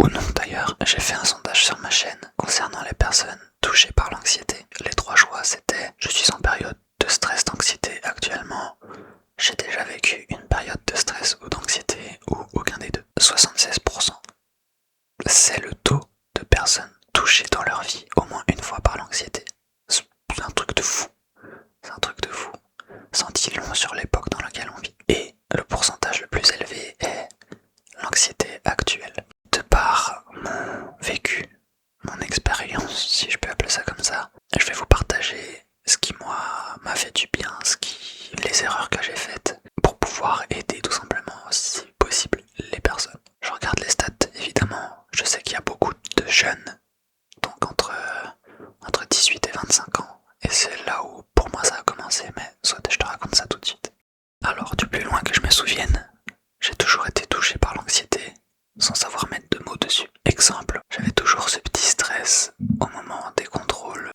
ou non d'ailleurs, j'ai fait un sondage sur ma chaîne concernant les personnes touchées par l'anxiété. Les 3 choix c'était: je suis en période de stress, d'anxiété actuellement, j'ai déjà vécu une période de stress ou d'anxiété, ou aucun des deux. 76%. C'est le taux de personnes touchées dans leur vie au moins une fois par l'anxiété. C'est un truc de fou. C'est un truc de fou. Ça en dit long sur l'époque dans laquelle on vit. Et le pourcentage le plus élevé est l'anxiété actuelle. De par mon vécu, mon expérience, si je peux appeler ça comme ça, je vais vous partager ce qui moi m'a fait du bien, les erreurs que j'ai faites pour pouvoir aider tout simplement, si possible, les personnes. Je regarde les stats, évidemment, je sais qu'il y a beaucoup de jeunes, donc entre 18 et 25 ans, et c'est là où pour moi ça a commencé, mais soit je te raconte ça tout de suite. Alors, du plus loin que je me souvienne, j'ai toujours été touché par l'anxiété sans savoir mettre de mots dessus. Exemple, j'avais toujours ce petit stress au moment des contrôles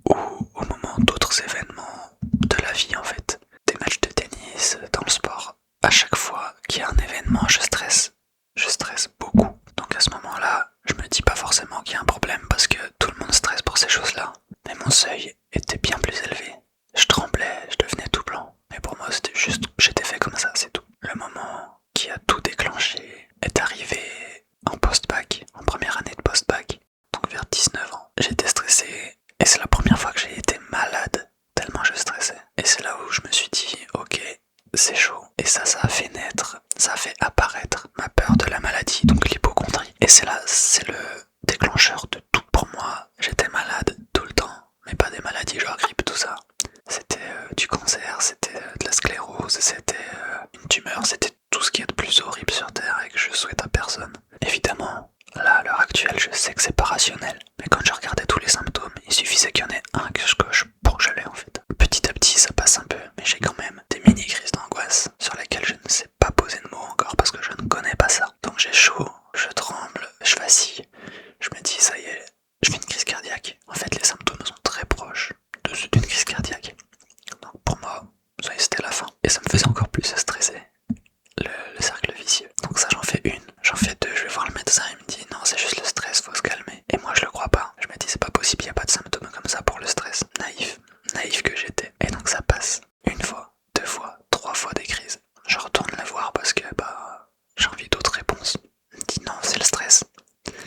ou au moment d'autres événements de la vie en fait. Des matchs de tennis, dans le sport. À chaque fois qu'il y a un événement, je stresse. Je stresse beaucoup. Donc à ce moment-là, je me dis pas forcément qu'il y a un problème parce que tout le monde stresse pour ces choses-là. Mais mon seuil était bien plus élevé. Je tremblais, je devenais tout blanc. Mais pour moi, c'était juste, j'étais fait comme ça, c'est tout. Le moment qui a tout déclenché est arrivé en post-bac, en première année de post-bac, donc vers 19 ans. J'étais stressé et c'est la première fois que j'ai été malade, tellement je stressais. Et c'est là où je me suis dit, ok, c'est chaud. Et ça a fait naître, ça a fait apparaître ma peur de la maladie, donc l'hypocondrie. Et c'est là, c'est le déclencheur de tout pour moi. J'étais malade tout le temps, mais pas des maladies genre grippe, tout ça. C'était du cancer, c'était de la sclérose, c'était une tumeur, c'était tout ce qu'il y a de plus horrible sur Terre et que je souhaite à personne. Évidemment, là à l'heure actuelle, je sais que c'est pas rationnel, mais quand je regardais tous les symptômes, il suffisait qu'il y en ait un que je coche pour que je l'ai en fait. Petit à petit, ça passe un peu, mais j'ai quand même des mini-crises d'angoisse sur lesquelles je ne sais pas poser de mots encore parce que je ne connais pas ça. Donc j'ai chaud, je tremble, je vacille, je me dis ça y est, je fais une crise cardiaque. En fait, les symptômes sont très proches de ceux d'une crise cardiaque. Donc pour moi, ça y est, c'était la fin. Et ça me faisait encore plus stresser. Le cercle vicieux. Donc ça, j'en fais une, j'en fais deux, je vais voir le médecin, il me dit non, c'est juste le stress, faut se calmer. Et moi, je le crois pas. Je me dis c'est pas possible, il y a pas de symptômes comme ça pour le stress. Naïf que j'étais. Et donc ça passe. Une fois, 2 fois, 3 fois des crises. Je retourne le voir parce que j'ai envie d'autres réponses. Il me dit non, c'est le stress.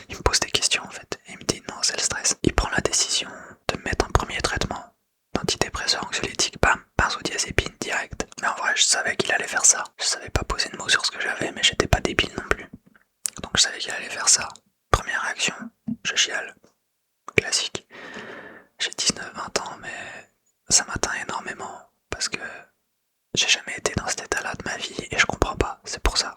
Il me pose des questions en fait. Et il me dit non, c'est le stress. Il prend la décision de me mettre un premier traitement d'antidépresseur anxiolytique, bam, benzodiazépine direct. Mais en vrai, je savais qu'il allait faire ça. Je savais pas poser de mots sur ce que j'avais, mais j'étais pas débile non plus. Donc je savais qu'il allait faire ça. Première réaction, je chiale. Classique. J'ai 19-20 ans, mais ça m'atteint énormément parce que j'ai jamais été dans cet état-là de ma vie et je comprends pas, c'est pour ça.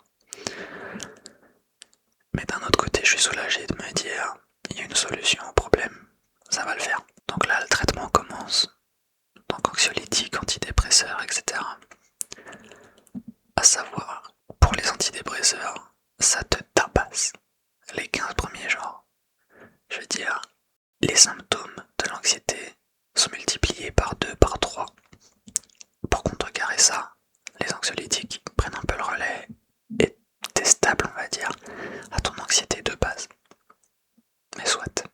Mais d'un autre côté, je suis soulagé de me dire, il y a une solution au problème, ça va le faire. Donc là, le traitement commence. Donc anxiolytique, antidépresseur, etc. À savoir, pour les antidépresseurs, ça te tabasse les 15 premiers jours. Je veux dire, les symptômes de l'anxiété sont multipliés par 2, par 3. Pour contrecarrer ça, les anxiolytiques prennent un peu le relais et t'es stable, on va dire, à ton anxiété de base. Mais soit.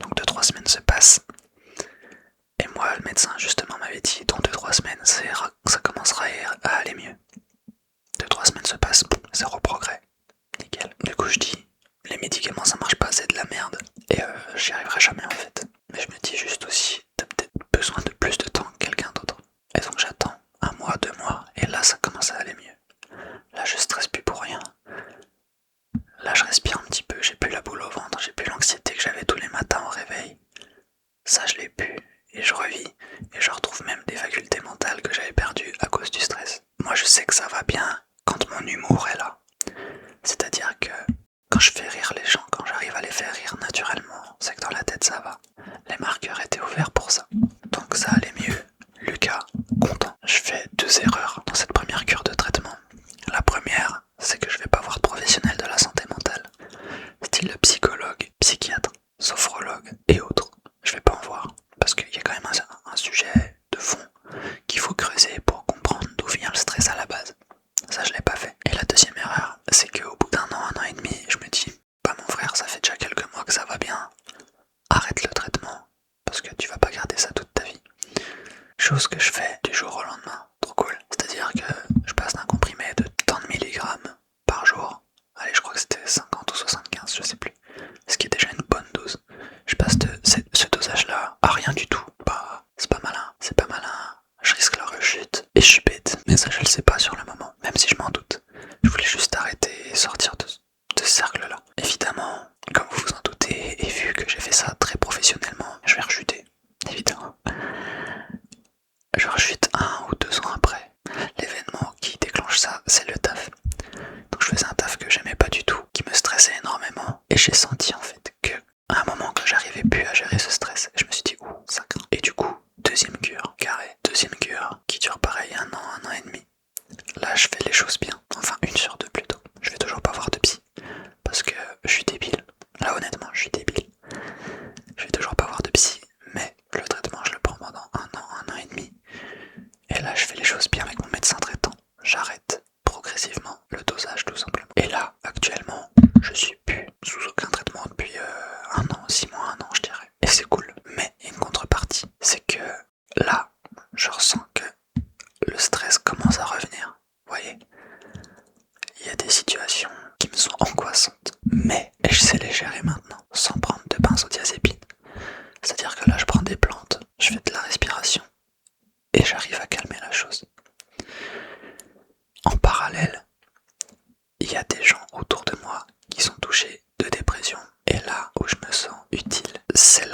Donc 2-3 semaines se passent. Et moi, le médecin, justement, m'avait dit, dans 2-3 semaines, ça commencera à aller mieux. 2-3 semaines se passent, zéro progrès. Nickel. Du coup, je dis, les médicaments, ça marche pas, c'est de la merde. Et j'y arriverai jamais, en fait. Mais je me dis juste aussi, t'as peut-être besoin de plus de temps que quelqu'un d'autre. Et donc j'attends 1 mois, 2 mois, et là, ça commence à aller mieux. Là, je stresse plus pour rien. Là, je respire un petit peu, j'ai plus la boule au ventre, j'ai plus l'anxiété que j'avais tous les matins au réveil. Ça, je l'ai plus. Et je revis, et je retrouve même des facultés mentales que j'avais perdues à cause du stress. Moi je sais que ça va bien quand mon humour est là. C'est-à-dire que quand je fais rire les gens, quand j'arrive à les faire rire naturellement, c'est que dans la tête ça va. Les marqueurs étaient ouverts pour ça. Donc ça allait mieux. Lucas, content. Je fais 2 erreurs dans cette première cure de traitement. La première, c'est que je vais pas voir de professionnel de la santé mentale. Style de psychologue, psychiatre, sophrologue et autres. Je vais pas en voir. Parce qu'il y a quand même un sujet de fond qu'il faut creuser pour comprendre d'où vient le stress à la base. Ça, je l'ai pas fait. Et la deuxième erreur, c'est qu'au bout d'1 an, 1 an et demi, je me dis, mon Et j'ai senti en fait que à un moment que j'arrivais plus à gérer ce stress, je me suis dit ouh ça craint. Et du coup, deuxième cure, carré, deuxième cure qui dure pareil un an et demi. Là je fais les choses bien, enfin 1 sur 2 plutôt. Je vais toujours pas voir de psy parce que je suis débile. Là honnêtement je suis débile. Je vais toujours pas voir de psy, mais le traitement je le prends pendant un an et demi. Et là je fais les choses bien avec mon médecin traitant. J'arrête progressivement le dosage tout simplement. Et là actuellement je suis plus sous aucun traitement depuis un an, 6 mois, un an je dirais. Et c'est cool. Mais il y a une contrepartie, c'est que là je ressens que le stress commence à revenir. Vous voyez, il y a des situations qui me sont angoissantes, mais je sais les gérer maintenant, sans prendre de benzodiazépine. C'est-à-dire que là, je prends des plantes, je fais de la respiration, et j'arrive à calmer la chose. En parallèle, il y a des gens autour de moi qui sont touchés de dépression. Et là où je me sens utile, c'est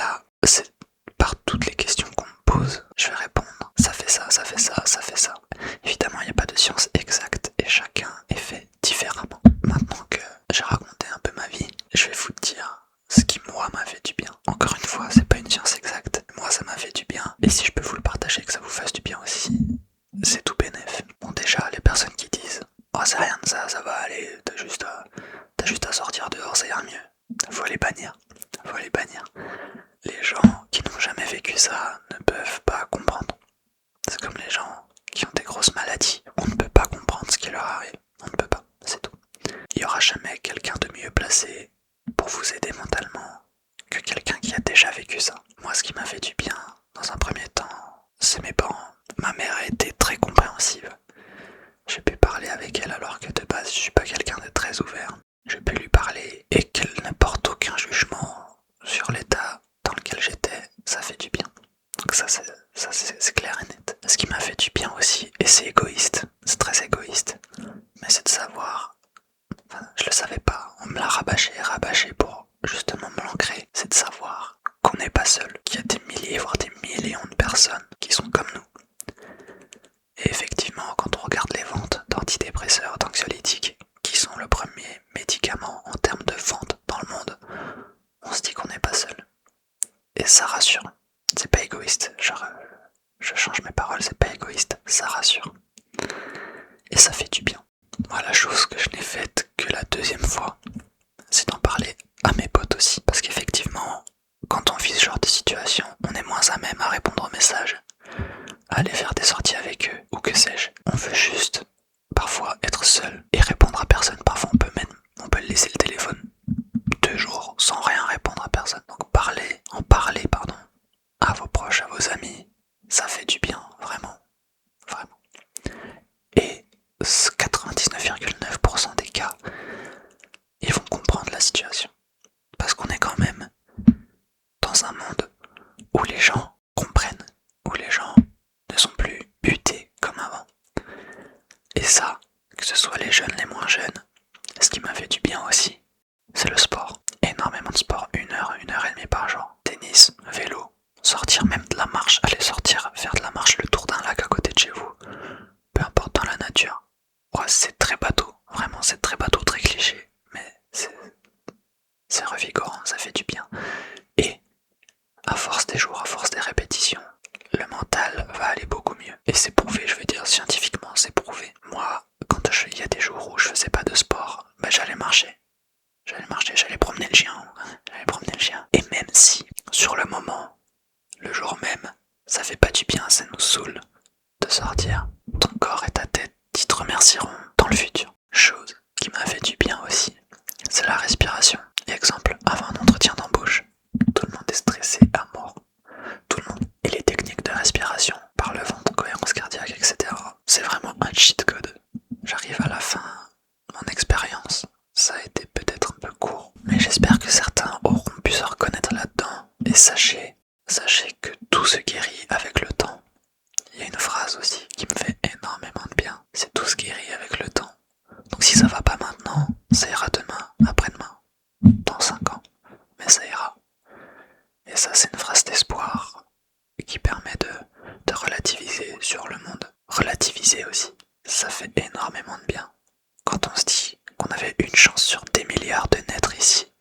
par toutes les questions qu'on me pose, je vais répondre. Ça fait ça, ça fait ça, ça fait ça. Évidemment, il n'y a pas de science exacte et chacun est fait différemment. Maintenant que j'ai raconté un peu ma vie, je vais vous dire ce qui moi m'a fait du bien. Encore une fois, c'est pas une science exacte. Moi, ça m'a fait du bien. Et si je peux vous le partager, que ça vous fasse du bien aussi, c'est tout bénef. Bon, déjà, les personnes qui disent oh, c'est rien de ça, ça va aller, t'as juste à sortir dehors, ça ira mieux. Faut les bannir. Faut les bannir. Les gens qui n'ont jamais vécu ça ne peuvent pas comprendre. C'est comme les gens qui ont des grosses maladies. On ne peut pas comprendre ce qui leur arrive. On ne peut pas, c'est tout. Il n'y aura jamais quelqu'un de mieux placé pour vous aider mentalement que quelqu'un qui a déjà vécu ça. Moi, ce qui m'a fait du bien, dans un premier temps, c'est mes parents. Ma mère a été très compréhensive. J'ai pu parler avec elle alors que de base, je suis pas quelqu'un de très ouvert. J'ai pu lui parler et qu'elle ne porte aucun jugement sur l'état dans lequel j'étais, ça fait du bien. Donc ça c'est clair et net. Ce qui m'a fait du bien aussi, et c'est égoïste, c'est très égoïste, mais c'est de savoir, enfin, je le savais pas, on me l'a rabâché pour justement me l'ancrer, c'est de savoir qu'on n'est pas seul, qu'il y a des milliers, voire des millions de personnes qui sont comme nous. Et effectivement, quand on regarde les ventes d'antidépresseurs, d'anxiolytiques, qui sont le premier médicament en termes de vente dans le monde, on se dit qu'on n'est pas seul. Et ça rassure. C'est pas égoïste. Genre, je change mes paroles, c'est pas égoïste. Ça rassure. Et ça fait du bien. Moi, la chose que je n'ai faite que la deuxième fois, c'est d'en parler à mes potes aussi. Parce qu'effectivement, quand on vit ce genre de situation, on est moins à même à répondre aux messages, à aller faire des sorties avec eux, ou que sais-je. On veut juste, parfois, être seul et répondre à personne. Parfois, on peut laisser le téléphone 2 jours sans rien répondre à personne. Donc en parler, à vos proches, à vos amis, ça fait du bien, vraiment, vraiment. Et 99,9% des cas, ils vont comprendre la situation. Parce qu'on est quand même dans un monde où les gens comprennent, où les gens ne sont plus butés comme avant. Et ça, que ce soit les jeunes, les moins jeunes, ce qui m'a fait du bien aussi, c'est le sport. Énormément de sport, 1 heure et demie par jour. Tennis, vélo, sortir même de la marche, aller sortir, faire de la marche le tour d'un lac à côté de chez vous. Peu importe dans la nature. Ouais, c'est très bateau, vraiment c'est très bateau, très cliché, mais c'est revigorant, ça fait du bien. Et à force des jours, à force des répétitions, le mental va aller beaucoup mieux. Et c'est prouvé, je veux dire, scientifiquement c'est prouvé. Moi, quand il y a des jours où je faisais pas de sport, j'allais marcher. J'allais promener le chien. Et même si, sur le moment, le jour même, ça fait pas du bien, ça nous saoule de sortir, ton corps et ta tête te remercieront dans le futur. Chose qui m'a fait du bien aussi, c'est la respiration. Exemple, avant un entretien d'embauche, tout le monde est stressé à mort. Tout le monde. Et les techniques de respiration, par le ventre, cohérence cardiaque, etc. C'est vraiment un cheat code. J'arrive à la fin, mon expérience. Ça a été peut-être un peu court, mais j'espère que certains auront pu se reconnaître là-dedans. Et sachez que tout se guérit avec le temps. Il y a une phrase aussi qui me fait énormément de bien. C'est tout se guérit avec le temps. Donc si ça va pas maintenant, ça ira demain, après-demain, dans 5 ans. Mais ça ira. Et ça, c'est une phrase d'espoir qui permet de relativiser sur le monde. Relativiser aussi. Ça fait énormément de bien. Quand on se dit qu'on avait une chance sur des milliards de naître ici,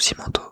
soucis mentaux.